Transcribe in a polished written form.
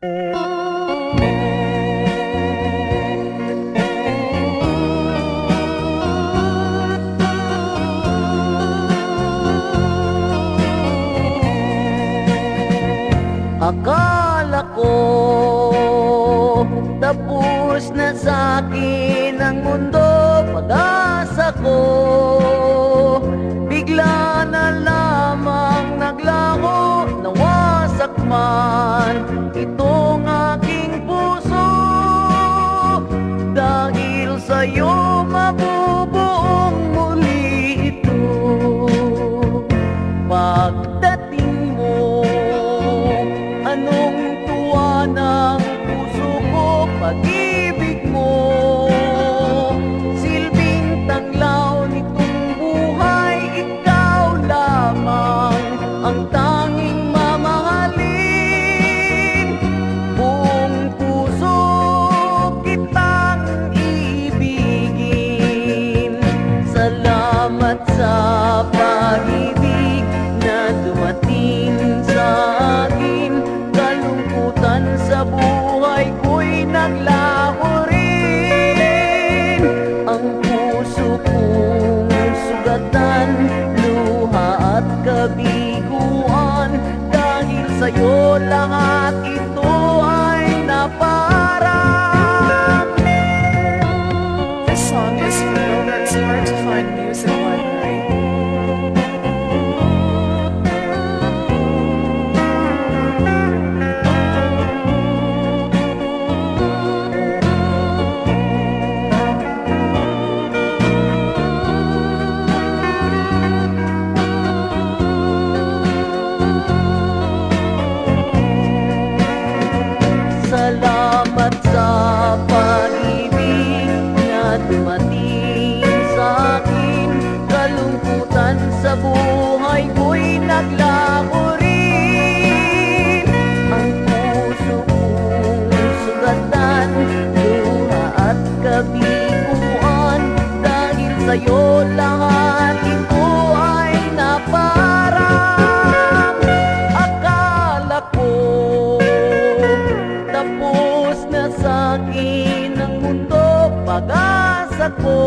Akala ko tapos na sa'kin ang mundo, pag-asa ko bigla na lamang naglaho, nawasak man itong aking puso. Dahil sa'yo mabubuong muli ito. Pagdating mo, anong tuwa ng puso ko, pag-ibig mo, silbing tanglaw nitong buhay, ikaw lamang ang tanging mamahalin. Buong puso kitang ibigin. Salamat sa pag-ibig na dumating sa akin. Kalungkutan sa buhay ko'y naglaho rin. Ang puso kong sugatan, luha at kabiguan. Dahil sa'yo lahat ito ay naparang. This song is for Nova. It's hard to find music library. Salamat sa pag-ibig na dumating sa akin. Kalungkutan sa buhay ko'y naglaho rin. Ang puso kong sugatan, luha at kabiguan. Dahil sa'yo lahat ito ay naparang. Akala ko tapos na sa'kin ang mundo, pag-asa ko